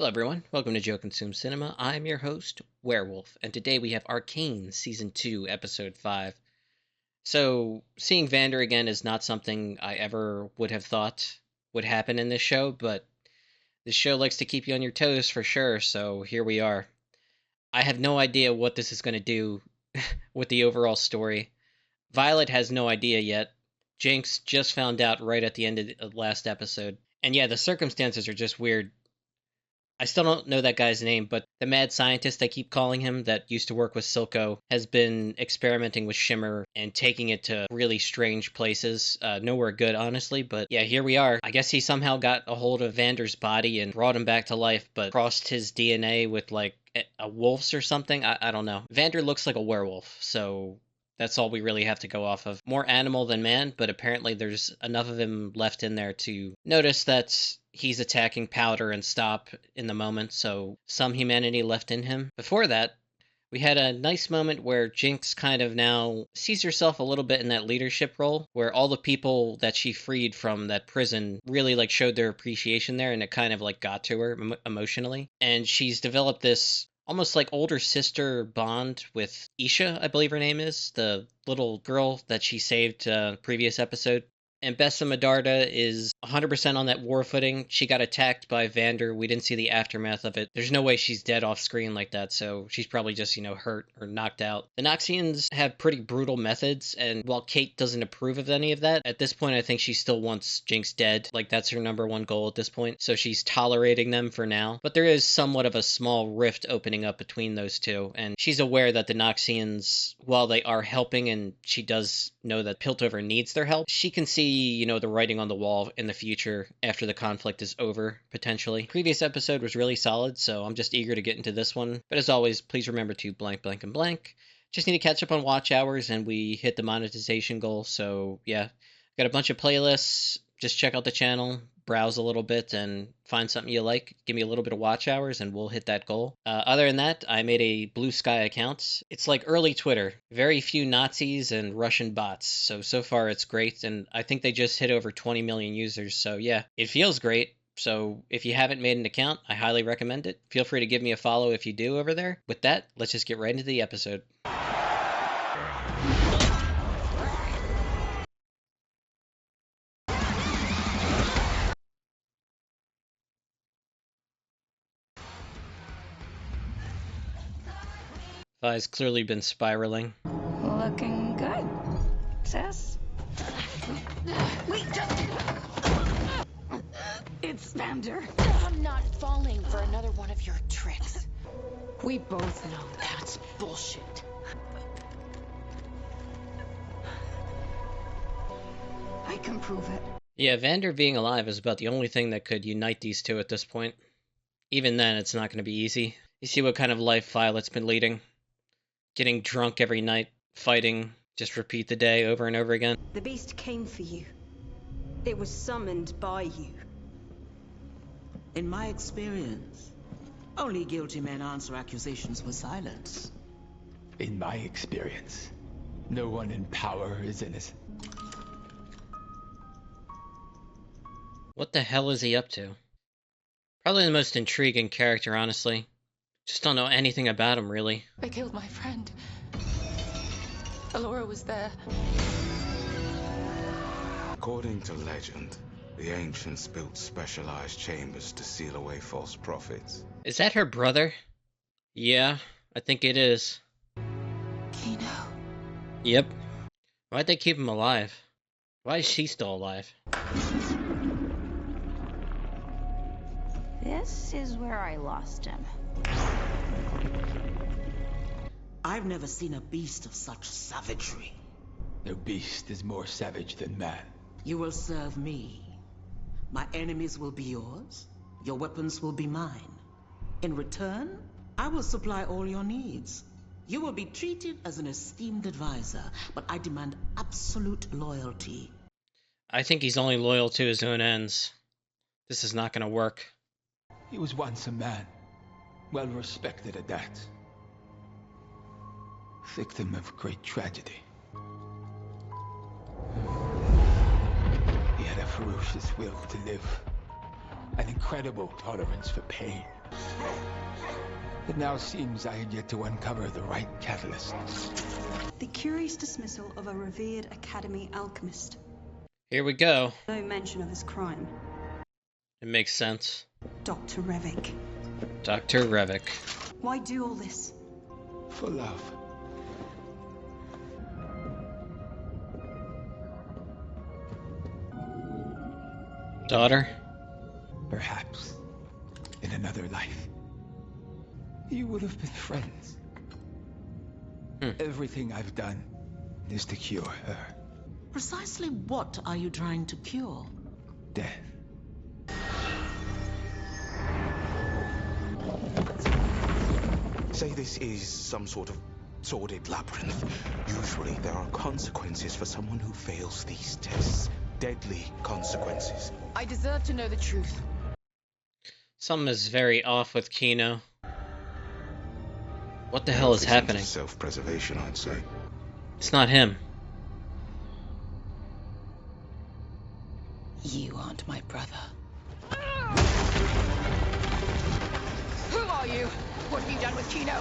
Hello everyone, welcome to Joe Consume Cinema. I'm your host, Werewolf, and today we have Arcane Season 2, Episode 5. So, seeing Vander again is not something I ever would have thought would happen in this show, but this show likes to keep you on your toes for sure, so here we are. I have no idea what this is going to do with the overall story. Violet has no idea yet. Jinx just found out right at the end of the last episode. And yeah, the circumstances are just weird. I still don't know that guy's name, but the mad scientist I keep calling him that used to work with Silco has been experimenting with Shimmer and taking it to really strange places. Nowhere good, honestly, but yeah, here we are. I guess he somehow got a hold of Vander's body and brought him back to life, but crossed his DNA with like a wolf's or something. I don't know. Vander looks like a werewolf, so that's all we really have to go off of. More animal than man, but apparently there's enough of him left in there to notice that he's attacking Powder and Stop in the moment, so some humanity left in him. Before that, we had a nice moment where Jinx kind of now sees herself a little bit in that leadership role, where all the people that she freed from that prison really like showed their appreciation there, and it kind of like got to her emotionally. And she's developed this almost like older sister bond with Isha, I believe her name is, the little girl that she saved previous episode. And Bessa Medarda is 100% on that war footing. She got attacked by Vander. We didn't see the aftermath of it. There's no way she's dead off screen like that, so she's probably just, hurt or knocked out. The Noxians have pretty brutal methods, and while Kate doesn't approve of any of that, at this point I think she still wants Jinx dead. Like, that's her number one goal at this point, so she's tolerating them for now. But there is somewhat of a small rift opening up between those two, and she's aware that the Noxians, while they are helping, and she does know that Piltover needs their help, she can see, the writing on the wall in the future after the conflict is over, potentially. Previous episode was really solid, so I'm just eager to get into this one. But as always, please remember to blank, blank, and blank. Just need to catch up on watch hours, and we hit the monetization goal, so yeah. Got a bunch of playlists. Just check out the channel, browse a little bit, and find something you like. Give me a little bit of watch hours, and we'll hit that goal. Other than that, I made a Blue Sky account. It's like early Twitter. Very few Nazis and Russian bots. So far it's great, and I think they just hit over 20 million users. So yeah, it feels great. So if you haven't made an account, I highly recommend it. Feel free to give me a follow if you do over there. With that, let's just get right into the episode. Vi's clearly been spiraling. Looking good, sis. Wait, just... It's Vander. I'm not falling for another one of your tricks. We both know that's bullshit. I can prove it. Yeah, Vander being alive is about the only thing that could unite these two at this point. Even then, it's not going to be easy. You see what kind of life Violet's been leading. Getting drunk every night, fighting, just repeat the day over and over again. The beast came for you. It was summoned by you. In my experience, only guilty men answer accusations with silence. In my experience, no one in power is innocent. What the hell is he up to? Probably the most intriguing character, honestly. Just don't know anything about him, really. They killed my friend. Alora was there. According to legend, the ancients built specialized chambers to seal away false prophets. Is that her brother? Yeah, I think it is. Kino. Yep. Why'd they keep him alive? Why is she still alive? This is where I lost him. I've never seen a beast of such savagery. No beast is more savage than man. You will serve me. My enemies will be yours. Your weapons will be mine. In return, I will supply all your needs. You will be treated as an esteemed advisor, but I demand absolute loyalty. I think he's only loyal to his own ends. This is not gonna work. He was once a man, well respected at that. Victim of great tragedy. He had a ferocious will to live, an incredible tolerance for pain. It now seems I had yet to uncover the right catalyst. The curious dismissal of a revered Academy alchemist. Here we go. No mention of his crime. It makes sense. Dr. Revik. Dr. Revik. Why do all this? For love. Daughter? Perhaps in another life, you would have been friends. Everything I've done is to cure her. Precisely what are you trying to cure? Death. Say this is some sort of sordid labyrinth. Usually there are consequences for someone who fails these tests. Deadly consequences. I deserve to know the truth. Something is very off with Kino. What the hell is happening? Self-preservation, I'd say. It's not him. You aren't my brother. Who are you? What have you done with Kino?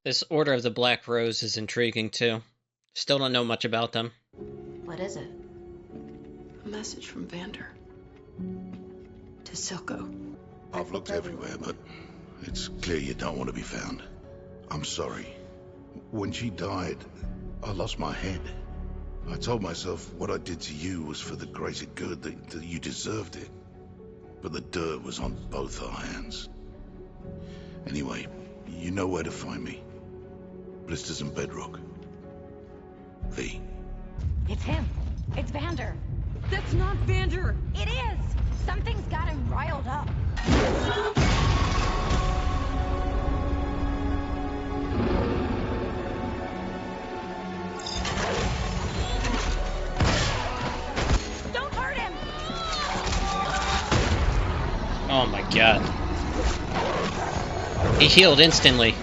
This Order of the Black Rose is intriguing too. Still don't know much about them. What is it? A message from Vander. To Silco. I've looked everywhere, but it's clear you don't want to be found. I'm sorry. When she died, I lost my head. I told myself what I did to you was for the greater good, that you deserved it. But the dirt was on both our hands. Anyway, you know where to find me. Blisters and Bedrock. V. It's him. It's Vander. That's not Vander! It is! Something's got him riled up. Don't hurt him! Oh my god. He healed instantly.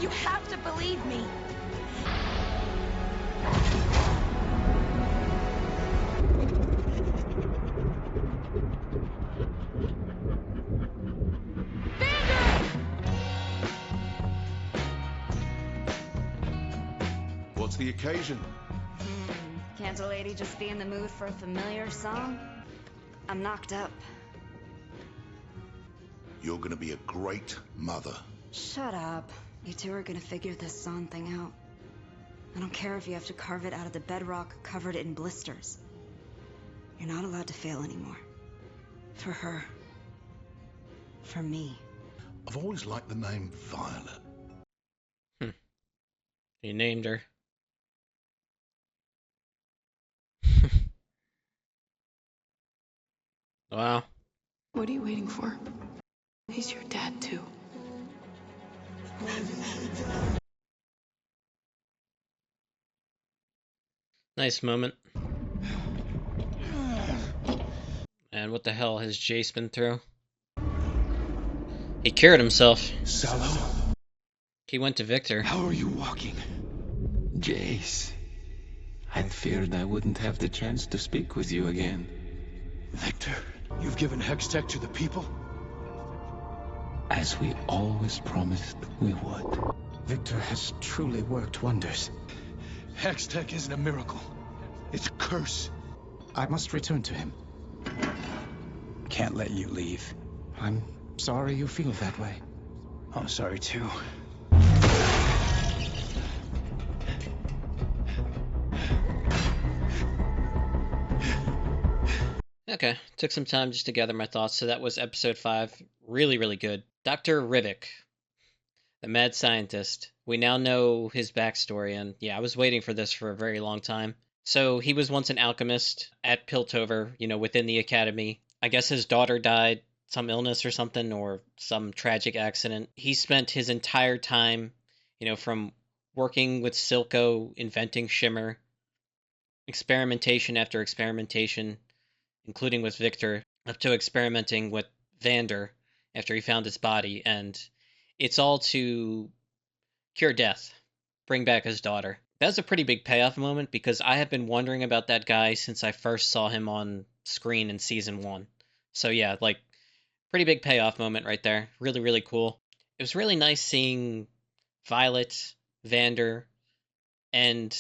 You have to believe me. What's the occasion? Can't a lady just be in the mood for a familiar song? I'm knocked up. You're gonna be a great mother. Shut up. You two are gonna figure this song thing out. I don't care if you have to carve it out of the bedrock covered in blisters. You're not allowed to fail anymore. For her. For me. I've always liked the name Violet. He named her. Wow. What are you waiting for? He's your dad, too. Nice moment. And what the hell has Jace been through? He cured himself. Salo, He went to Victor. how are you walking? Jace, I feared I wouldn't have the chance to speak with you again. Victor, you've given Hextech to the people? As we always promised we would. Victor has truly worked wonders. Hextech isn't a miracle. It's a curse. I must return to him. Can't let you leave. I'm sorry you feel that way. I'm sorry too. Okay, took some time just to gather my thoughts. So that was episode 5. Really, really good. Dr. Rivik, the mad scientist. We now know his backstory, and yeah, I was waiting for this for a very long time. So he was once an alchemist at Piltover, within the academy. I guess his daughter died, some illness or something, or some tragic accident. He spent his entire time, from working with Silco, inventing Shimmer, experimentation after experimentation, including with Victor, up to experimenting with Vander after he found his body, and it's all to cure death, bring back his daughter. That's a pretty big payoff moment because I have been wondering about that guy since I first saw him on screen in season 1. So yeah, like, pretty big payoff moment right there. Really, really cool. It was really nice seeing Violet, Vander, and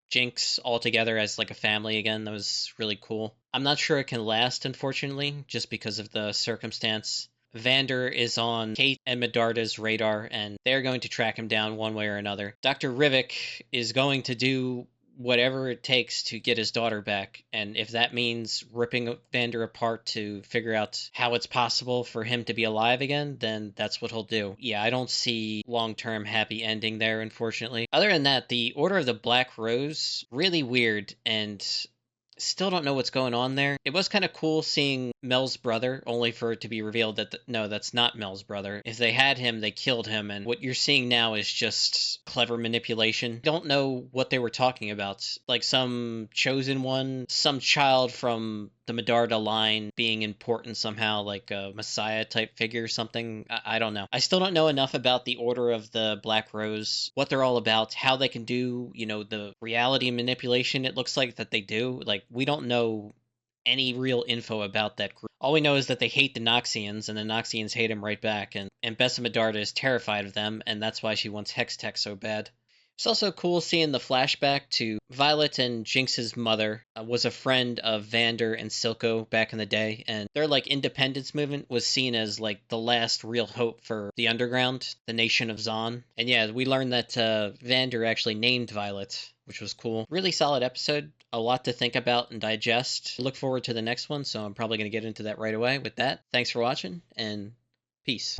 Jinx all together as like a family again. That was really cool. I'm not sure it can last, unfortunately, just because of the circumstance. Vander is on Kate and Medarda's radar, and they're going to track him down one way or another. Dr. Rivik is going to do whatever it takes to get his daughter back, and if that means ripping Vander apart to figure out how it's possible for him to be alive again, then that's what he'll do. Yeah, I don't see long-term happy ending there, unfortunately. Other than that, the Order of the Black Rose, really weird, and still don't know what's going on there. It was kind of cool seeing Mel's brother, only for it to be revealed that, no, that's not Mel's brother. If they had him, they killed him, and what you're seeing now is just clever manipulation. Don't know what they were talking about. Like some chosen one, some child from the Medarda line being important somehow, like a messiah type figure or something. I don't know. I still don't know enough about the Order of the Black Rose, what they're all about, how they can do, the reality manipulation it looks like that they do. Like, we don't know any real info about that group. All we know is that they hate the Noxians, and the Noxians hate them right back, and Bessa Medarda is terrified of them, and that's why she wants Hextech so bad. It's also cool seeing the flashback to Violet and Jinx's mother was a friend of Vander and Silco back in the day, and their independence movement was seen as the last real hope for the underground, the nation of Zon. And yeah, we learned that Vander actually named Violet, which was cool. Really solid episode, a lot to think about and digest. Look forward to the next one, so I'm probably going to get into that right away. With that, thanks for watching, and peace.